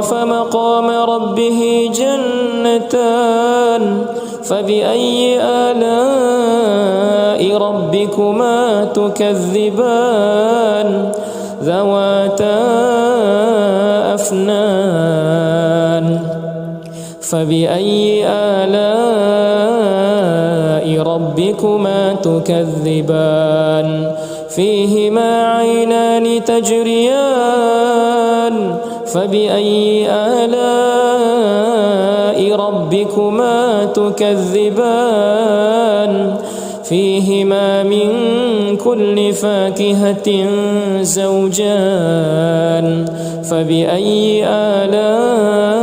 فمقام ربه جنتان فبأي آلاء ربكما تكذبان ذواتا أفنان فبأي آلاء ربكما تكذبان فيهما عينان تجريان فبأي آلاء ربكما تكذبان فيهما من كل فاكهة زوجان فبأي آلاء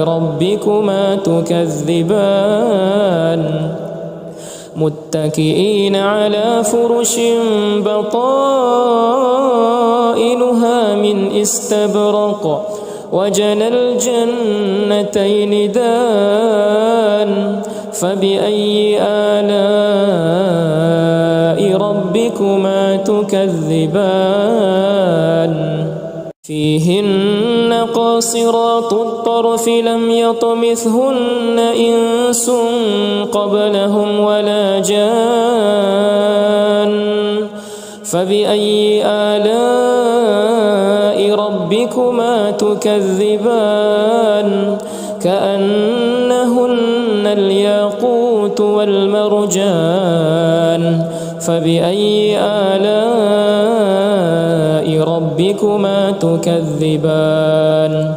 ربكما تكذبان متكئين على فرش بطائنها من استبرق وجنى الجنتين دان فبأي آلاء ربكما تكذبان فيهن قاصرات الطرف لم يطمثهن إنس قبلهم ولا جان فبأي آلاء ربكما تكذبان كأنهن الياقوت والمرجان فبأي آلاء ربكما تكذبان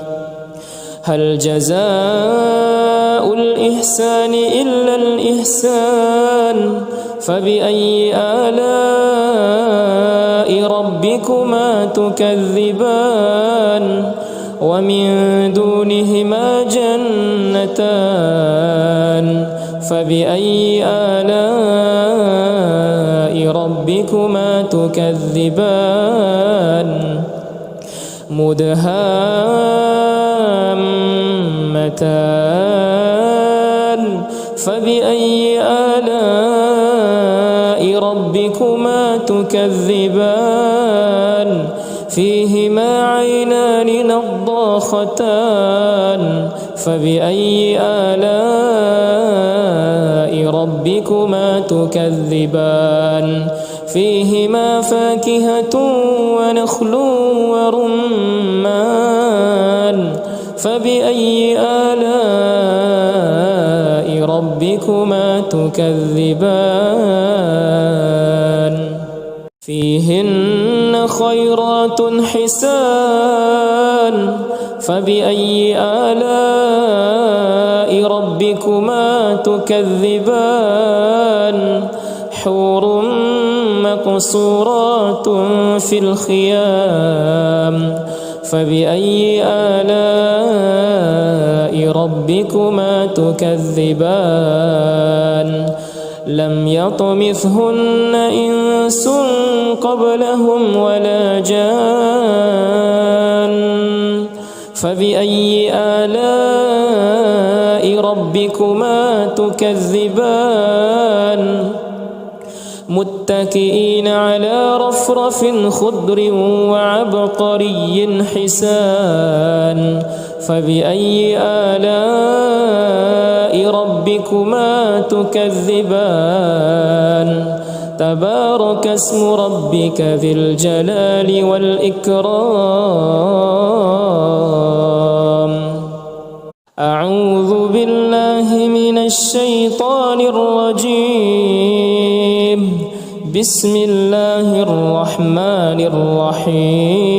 هل جزاء الإحسان إلا الإحسان فبأي آلاء ربكما تكذبان ومن دونهما جنتان فبأي آلاء ربكما تكذبان مدهامتان فبأي آلاء ربكما تكذبان فيهما عينان نضاختان فبأي آلاء ربكما تكذبان فيهما فاكهة ونخل ورمان فبأي آلاء ربكما تكذبان فيهن خيرات حسان فبأي آلاء ربكما تكذبان حور مقصورات في الخيام فبأي آلاء ربكما تكذبان لم يطمثهن إنس قبلهم ولا جان فبأي آلاء ربكما تكذبان متكئين على رفرف خضر وعبقري حسان فبأي آلاء ربكما تكذبان تبارك اسم ربك ذي الجلال والإكرام أعوذ بالله من الشيطان الرجيم بسم الله الرحمن الرحيم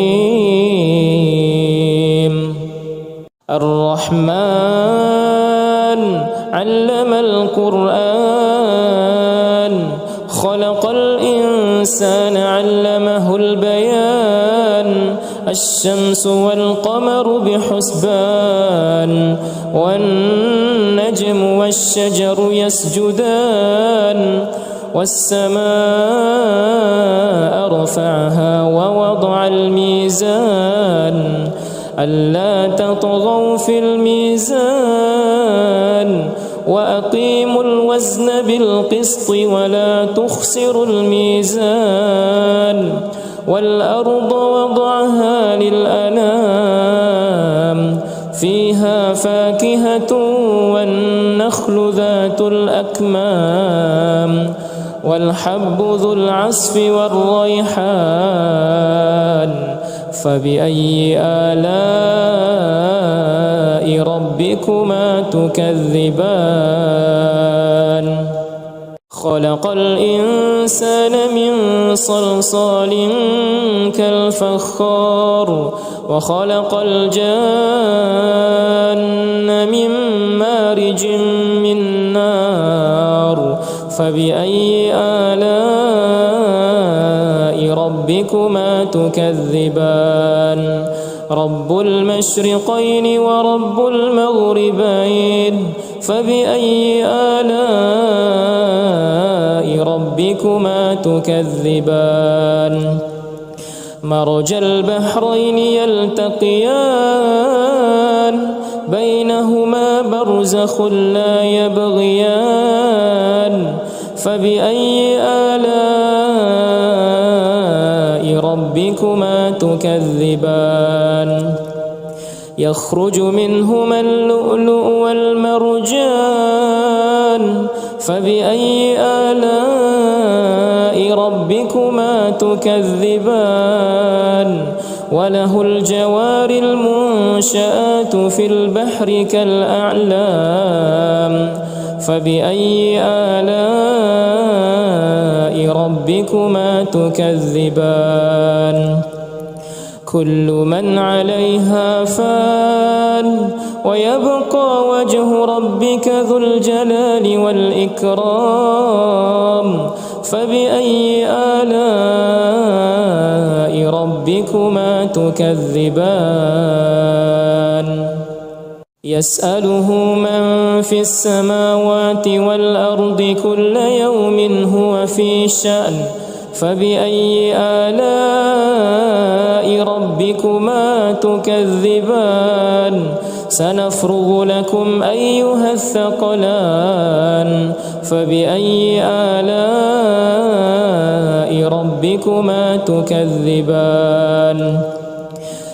الرحمن علم القرآن خلق الإنسان علمه البيان الشمس والقمر بحسبان والنجم والشجر يسجدان والسماء رفعها ووضع الميزان ألا تطغوا في الميزان وأقيموا الوزن بالقسط ولا تخسروا الميزان والأرض وضعها للأنام فيها فاكهة والنخل ذات الأكمام والحب ذو العصف والريحان فبأي آلاء ربكما تكذبان خلق الإنسان من صلصال كالفخار وخلق الجان من مارج من نار فبأي آلاء ربكما تكذبان رب المشرقين ورب المغربين فبأي آلاء ربكما تكذبان مرج البحرين يلتقيان بينهما برزخ لا يبغيان فبأي آلاء ربكما تكذبان يخرج منهما اللؤلؤ والمرجان فبأي آلاء ربكما تكذبان وله الجوار المنشآت في البحر كالأعلام فبأي آلاء ربكما تكذبان كل من عليها فان ويبقى وجه ربك ذو الجلال والإكرام فبأي آلاء ربكما تكذبان يسأله من في السماوات والأرض كل يوم هو في شأن فبأي آلاء ربكما تكذبان سنفرغ لكم أيها الثقلان فبأي آلاء ربكما تكذبان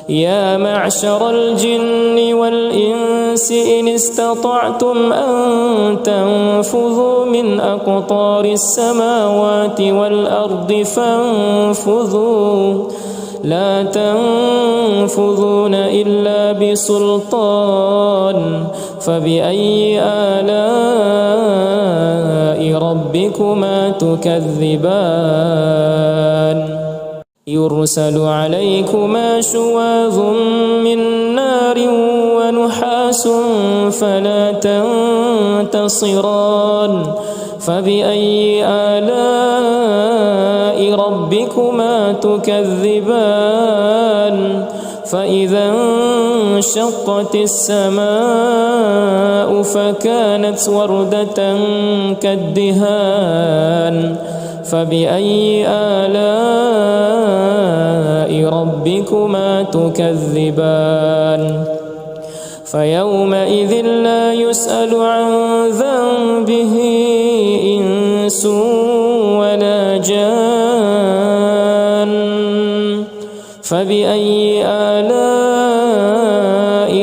يا معشر الجن والإنس إن استطعتم أن تنفذوا من أقطار السماوات والأرض فانفذوا لا تنفذون إلا بسلطان فبأي آلاء ربكما تكذبان يرسل عليكما شواظ من نار ونحاس فلا تنتصران فبأي آلاء ربكما تكذبان فإذا انشقت السماء فكانت وردة كالدهان فبأي آلاء ربكما تكذبان فيومئذ لا يسأل عن ذنبه إنس ولا جان فبأي آلاء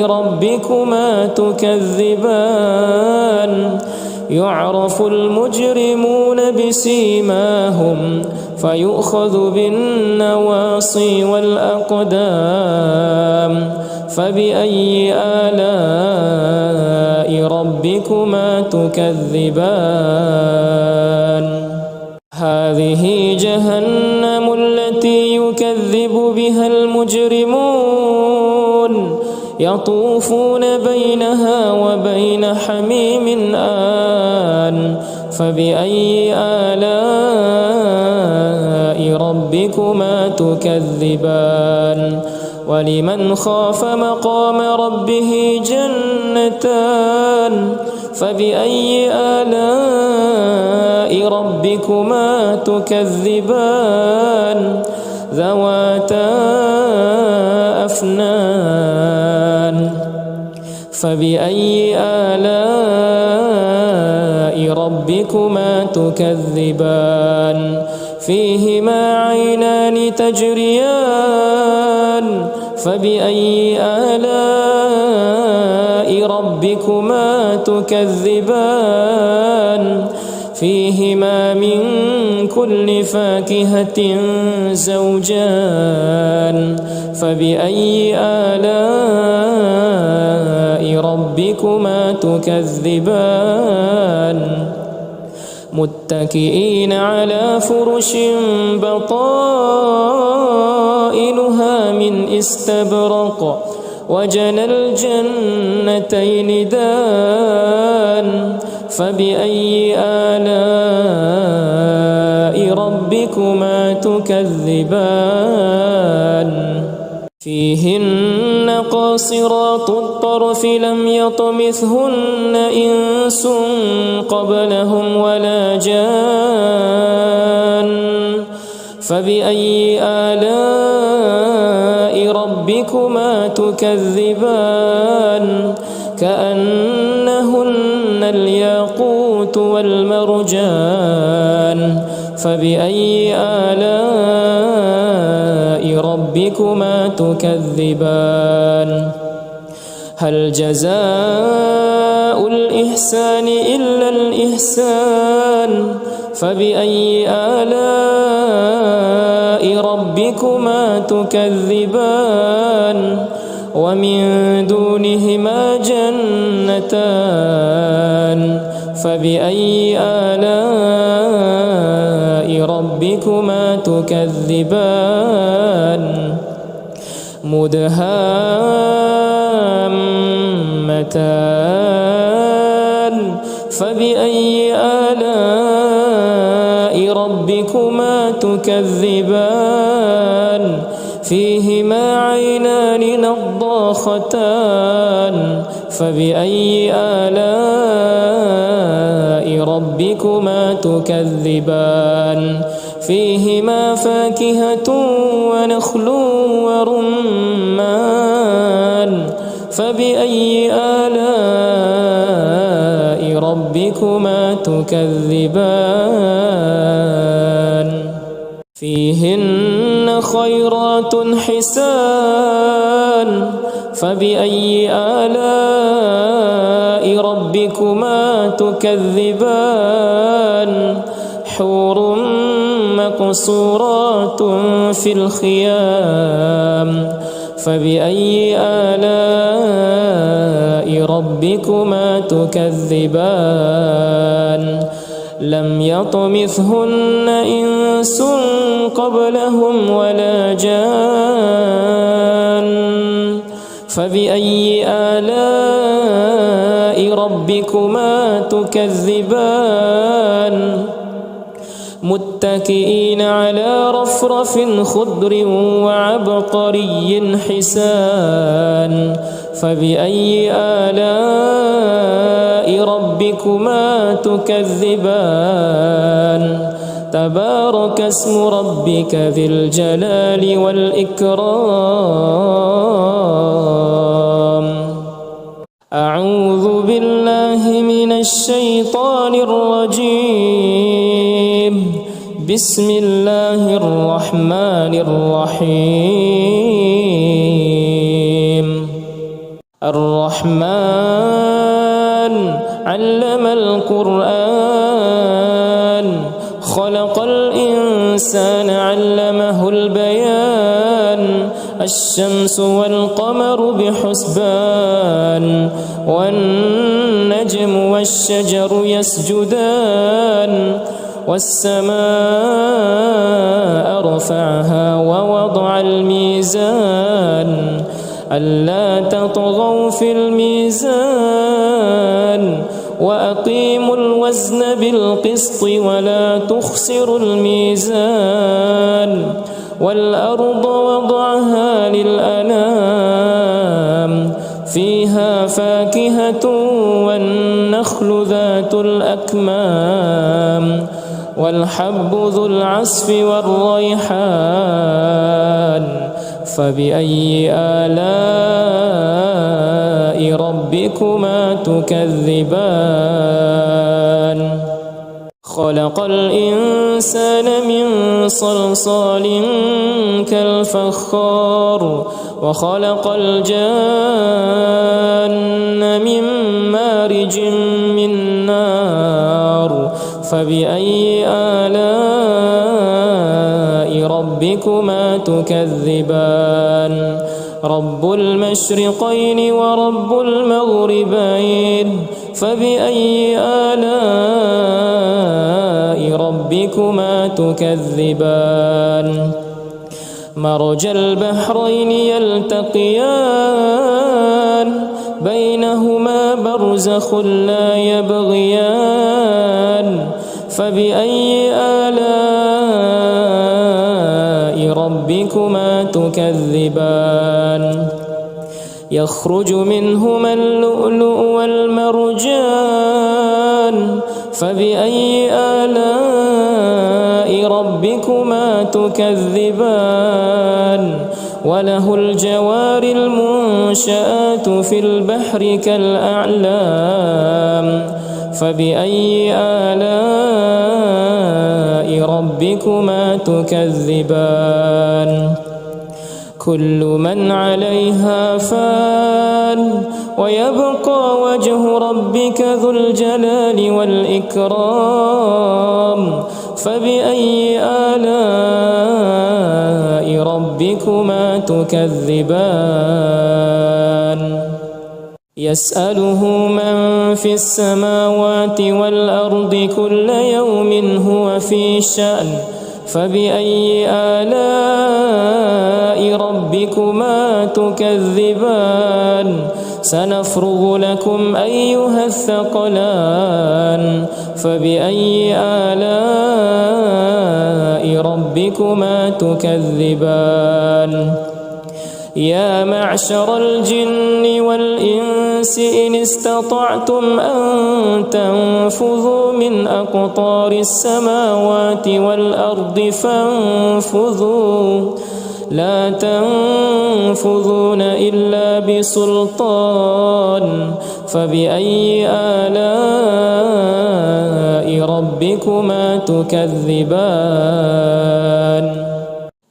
ربكما تكذبان يعرف المجرمون بسيماهم فيؤخذ بالنواصي والأقدام فبأي آلاء ربكما تكذبان هذه جهنم التي يكذب بها المجرمون يطوفون بينها وبين حميم آن فبأي آلاء ربكما تكذبان ولمن خاف مقام ربه جنتان فبأي آلاء ربكما تكذبان ذواتا أفنان فبأي آلاء ربكما تكذبان فيهما عينان تجريان فبأي آلاء ربكما تكذبان فيهما من كل فاكهة زوجان فبأي آلاء ربكما تكذبان متكئين على فرش بطائنها من استبرق وجنى الجنتين دان فبأي آلاء ربكما تكذبان فيهن قاصرات الطرف لم يطمثهن إنس قبلهم ولا جان فبأي آلاء ربكما تكذبان كأنهن الياقوت والمرجان فبأي آلاء ربكما تكذبان هل جزاء الإحسان إلا الإحسان فبأي آلاء ربكما تكذبان ومن دونهما جنتان فبأي آلاء ربكما تكذبان مدهامتان فبأي آلاء ربكما تكذبان فيهما عينان نضاختان فبأي آلاء ربكما تكذبان فيهما فاكهة ونخل ورمان فبأي آلاء ربكما تكذبان فيهن خيرات حسان فبأي آلاء ربكما تكذبان حور مقصورات في الخيام فبأي آلاء ربكما تكذبان لم يطمثهن إنس قبلهم ولا جان فبأي آلاء ربكما تكذبان متكئين على رفرف خضر وعبقري حسان فبأي آلاء ربكما تكذبان تبارك اسم ربك ذي الجلال والإكرام أعوذ بالله من الشيطان الرجيم بسم الله الرحمن الرحيم الرحمن علم القرآن خلق الإنسان علمه البيان الشمس والقمر بحسبان والنجم والشجر يسجدان والسماء رفعها ووضع الميزان ألا تطغوا في الميزان وأقيموا الوزن بالقسط ولا تخسروا الميزان والأرض وضعها للأنام فيها فاكهة والنخل ذات الأكمام والحب ذو العصف والريحان فبأي آلاء ربكما تكذبان خلق الإنسان من صلصال كالفخار وخلق الجان من فبأي آلاء ربكما تكذبان رب المشرقين ورب المغربين فبأي آلاء ربكما تكذبان مرج البحرين يلتقيان بينهما برزخ لا يبغيان فبأي آلاء ربكما تكذبان يخرج منهما اللؤلؤ والمرجان فبأي آلاء ربكما تكذبان وله الجوار المنشآت في البحر كالأعلام فبأي آلاء ربكما تكذبان كل من عليها فان ويبقى وجه ربك ذو الجلال والإكرام فبأي آلاء ربكما تكذبان يسأله من في السماوات والأرض كل يوم هو في شأن فبأي آلاء ربكما تكذبان سنفرغ لكم أيها الثقلان فبأي آلاء ربكما تكذبان يا معشر الجن والإنس إن استطعتم أن تنفذوا من أقطار السماوات والأرض فانفذوا لا تنفذون إلا بسلطان فبأي آلاء ربكما تكذبان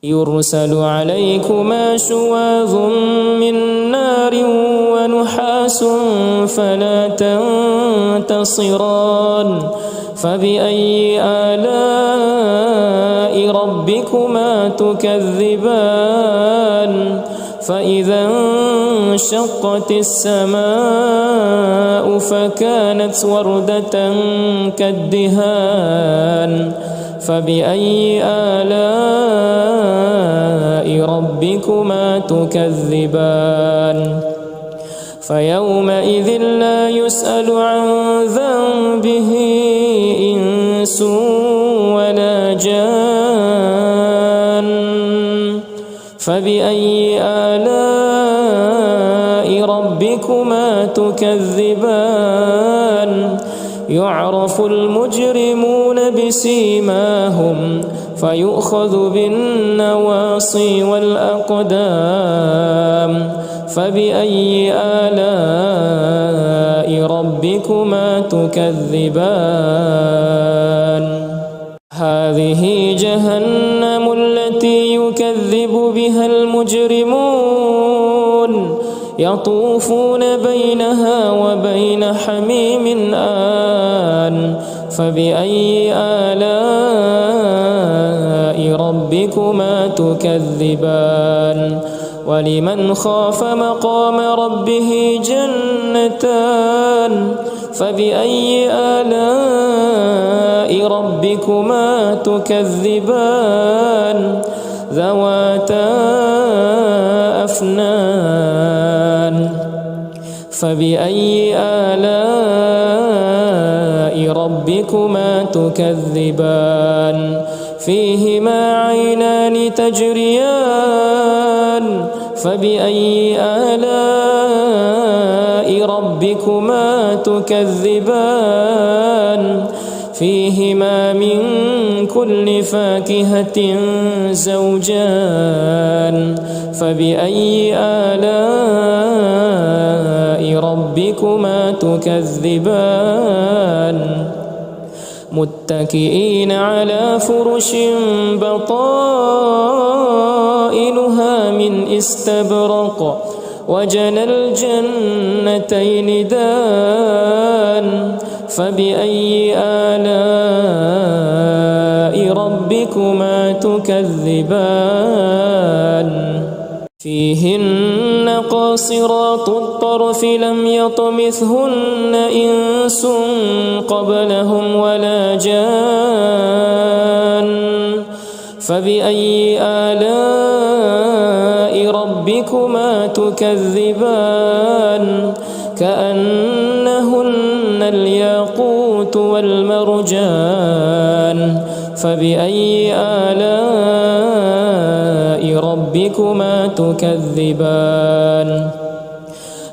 يرسل عليكما شواظ من نار ونحاس فلا تنتصران فبأي آلاء ربكما تكذبان فإذا انشقت السماء فكانت وردة كالدهان فبأي آلاء ربكما تكذبان فيومئذ لا يسأل عن ذنبه إنس ولا جان فبأي آلاء ربكما تكذبان يعرف المجرمون بسيماهم فيؤخذ بالنواصي والأقدام فبأي آلاء ربكما تكذبان هذه جهنم التي يكذب بها المجرمون يطوفون بينها وبين حميم آن فبأي آلاء ربكما تكذبان ولمن خاف مقام ربه جنتان فبأي آلاء ربكما تكذبان ذواتا أفنان فبأي آلاء ربكما تكذبان فيهما عينان تجريان فبأي آلاء ربكما تكذبان فيهما من كل فاكهة زوجان فبأي آلاء ربكما تكذبان متكئين على فرش بطائنها من استبرق وجنى الجنتين دان فبأي آلاء ربكما تكذبان فيهن قاصرات الطرف لم يطمثهن إنس قبلهم ولا جان فبأي آلاء ربكما تكذبان كأنهن الياقوت والمرجان فبأي آلاء ربكما تكذبان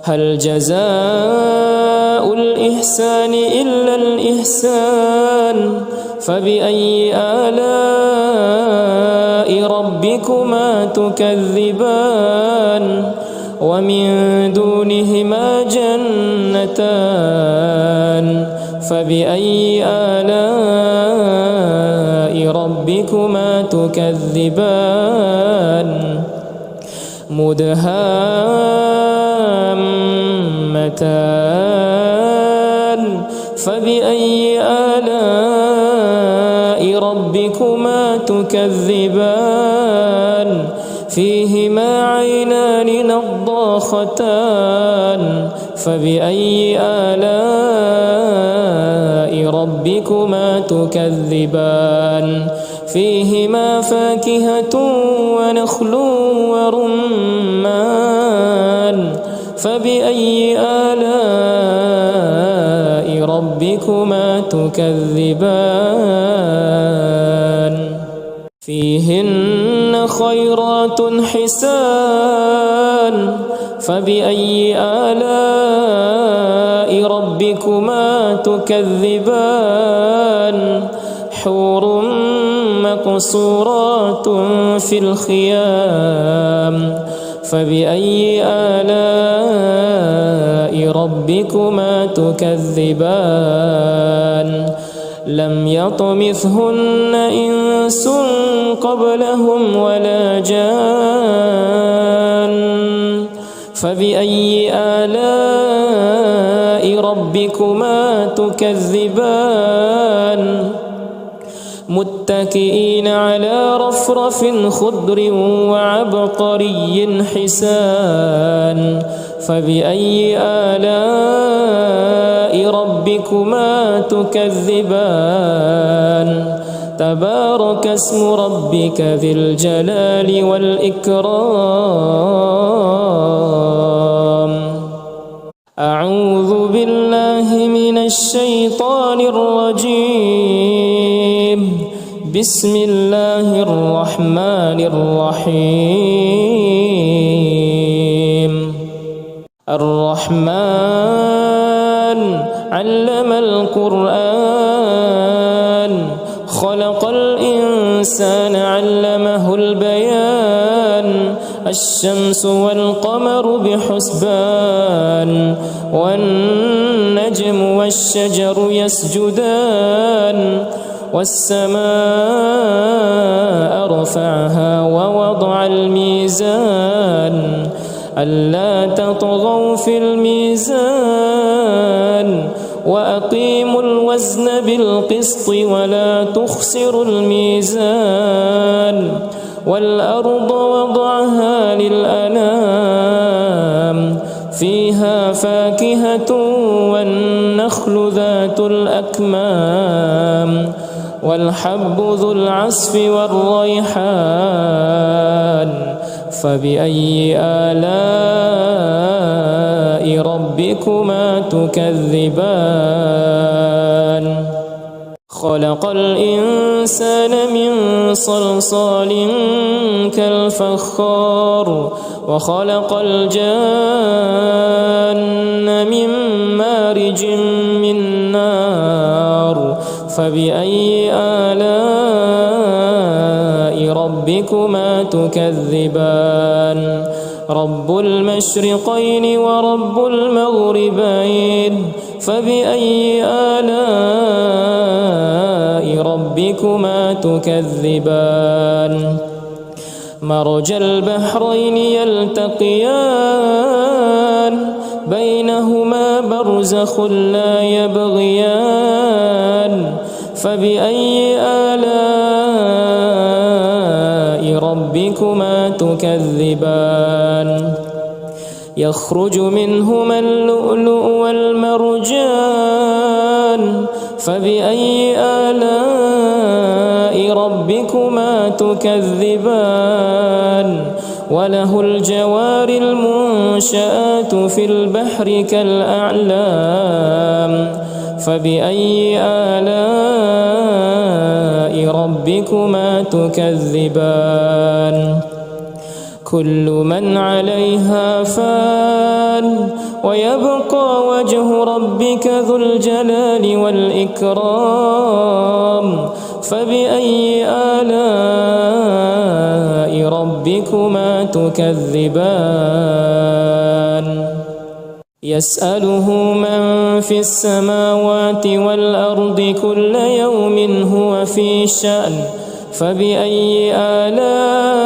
هل جزاء الإحسان إلا الإحسان فبأي آلاء ربكما تكذبان ومن دونهما جنتان فبأي آلاء ربكما تكذبان مدهامتان فبأي آلاء ربكما تكذبان فيهما عينان نضاختان فبأي آلاء ربكما تكذبان فيهما فاكهة ونخل ورمان فبأي آلاء ربكما تكذبان فيهن خيرات حسان فبأي آلاء ربكما تكذبان حور مقصورات في الخيام فبأي آلاء ربكما تكذبان لم يطمثهن إنس قبلهم ولا جان فبأي آلاء ربكما تكذبان متكئين على رفرف خضر وعبقري حسان فبأي آلاء ربكما تكذبان تبارك اسم ربك ذي الجلال والإكرام أعوذ بالله من الشيطان الرجيم بسم الله الرحمن الرحيم الرحمن علم القرآن خلق الإنسان علمه البيان الشمس والقمر بحسبان والنجم والشجر يسجدان والسماء رفعها ووضع الميزان ألا تطغوا في الميزان وأقيموا الوزن بالقسط ولا تخسروا الميزان والأرض وضعها للأنام فيها فاكهة والنخل ذات الأكمام والحب ذو العصف والريحان فبأي آلاء ربكما تكذبان خلق الإنسان من صلصال كالفخار وخلق الجان من مارج من نار فبأي آلاء ربكما تكذبان رب المشرقين ورب المغربين فبأي آلاء ربكما تكذبان مرج البحرين يلتقيان بينهما برزخ لا يبغيان فبأي آلاء ربكما تكذبان يخرج منهما اللؤلؤ والمرجان فبأي آلاء ربكما تكذبان وله الجوار المنشآت في البحر كالأعلام فبأي آلاء ربكما تكذبان كل من عليها فان ويبقى وجه ربك ذو الجلال والإكرام فبأي آلاء ربكما تكذبان يسأله من في السماوات والأرض كل يوم هو في شأن فبأي آلاء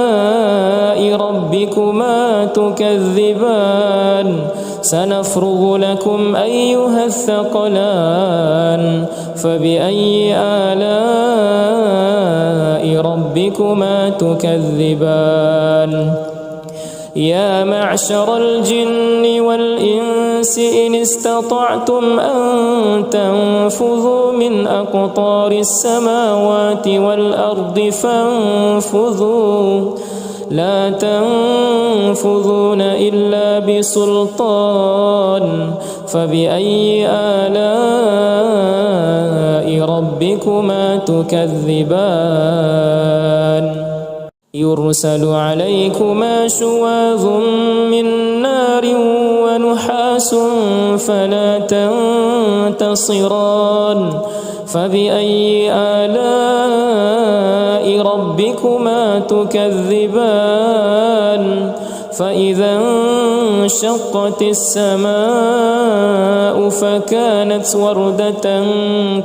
ربكما تكذبان سنفرغ لكم أيها الثقلان فبأي آلاء ربكما تكذبان يا معشر الجن والإنس إن استطعتم أن تنفذوا من أقطار السماوات والأرض فانفذوا لا تنفذون إلا بسلطان فبأي آلاء ربكما تكذبان يرسل عليكما شواظ من نار ونحاس فلا تنتصران فبأي آلاء ربكما تكذبان فإذا انشقت السماء فكانت وردة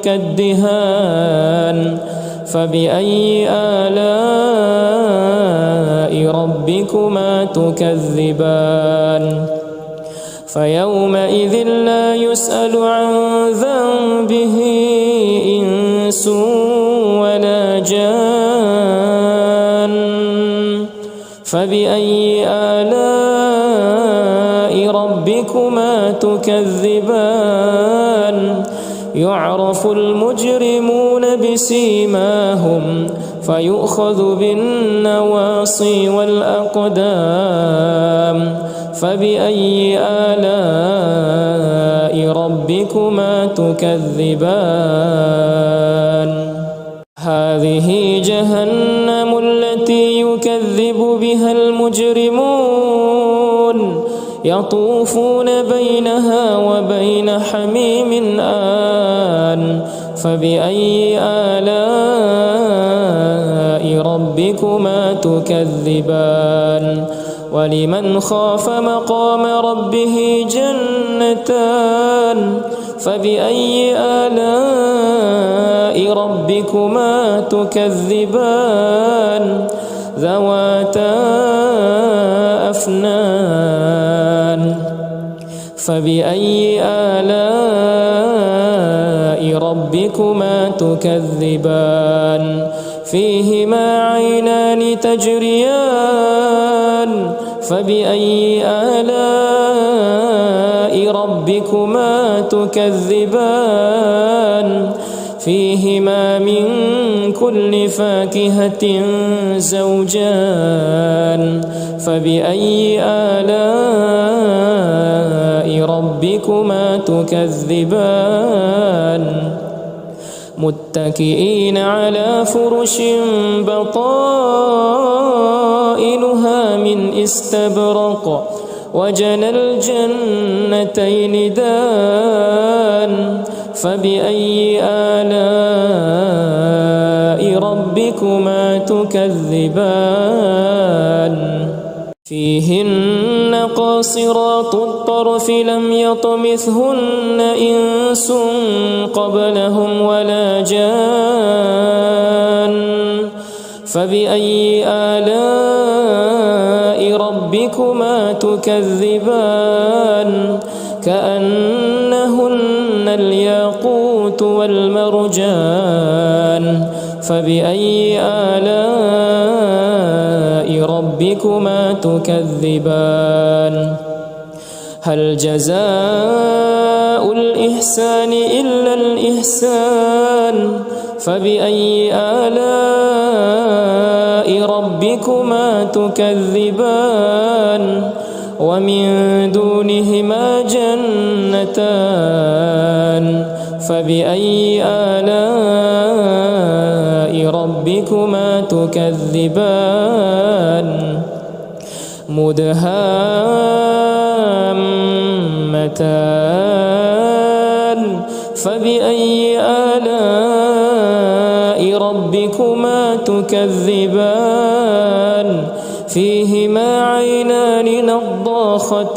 كالدهان فبأي آلاء ربكما تكذبان فيومئذ لا يسأل عن ذنبه إنس ولا جان فبأي آلاء ربكما تكذبان يعرف المجرمون بسيماهم فيؤخذ بالنواصي والأقدام فبأي آلاء ربكما تكذبان هذه جهنم التي يكذب بها المجرمون يطوفون بينها وبين حميم آن فبأي آلاء ربكما تكذبان ولمن خاف مقام ربه جنتان فبأي آلاء ربكما تكذبان ذواتا أفنان فبأي آلاء ربكما تكذبان فيهما عينان تجريان فبأي آلاء ربكما تكذبان فيهما من كل فاكهة زوجان فبأي آلاء ربكما تكذبان متكئين على فرش بطائنها من استبرق وجنى الجنتين دان فبأي آلاء ربكما تكذبان فيهن قاصرات الطرف لم يطمثهن إنس قبلهم ولا جان فبأي آلاء ربكما تكذبان كأنهن الياقوت والمرجان فبأي آلاء ربكما تكذبان هل جزاء الإحسان إلا الإحسان فبأي آلاء ربكما تكذبان ومن دونهما جنتان فبأي آلاء ربكما تكذبان مدهامتان فبأي آلاء ربكما تكذبان فيهما عينان نضاختان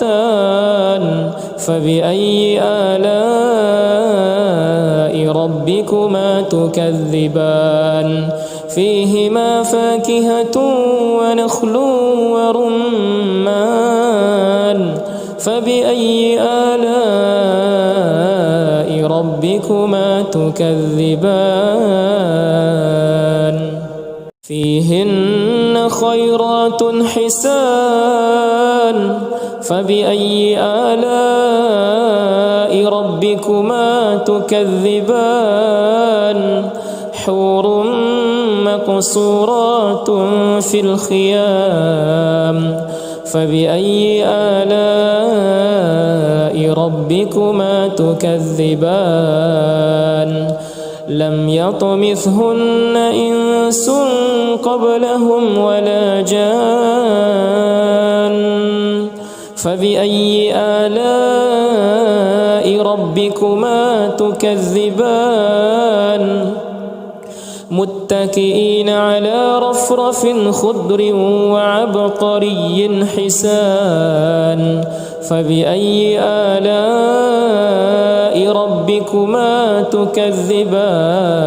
فبأي آلاء ربكما تكذبان فيهما فاكهة ونخل ورمان فبأي آلاء ربكما تكذبان فيهن خيرات حسان فبأي آلاء ربكما تكذبان حور مقصورات في الخيام فبأي آلاء ربكما تكذبان لم يطمثهن إنس قبلهم ولا جان فبأي آلاء ربكما تكذبان متكئين على رفرف خضر وعبقري حسان فبأي آلاء ربكما تكذبان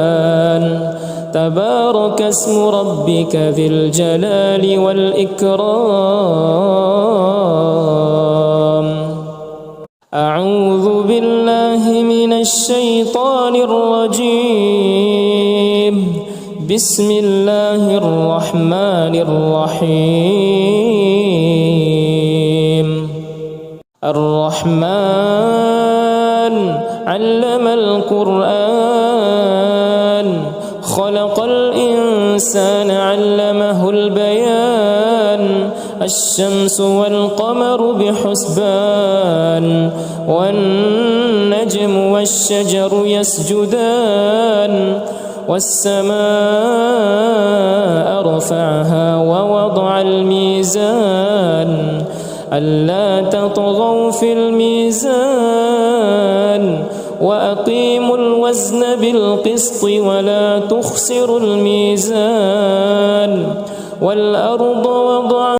تبارك اسم ربك ذي الجلال والإكرام أعوذ بالله من الشيطان الرجيم بسم الله الرحمن الرحيم الرحمن علم القرآن خلق الإنسان علمه البيان الشمس والقمر بحسبان والنجم والشجر يسجدان والسماء رفعها ووضع الميزان ألا تطغوا في الميزان وأقيموا الوزن بالقسط ولا تخسروا الميزان والأرض وضعها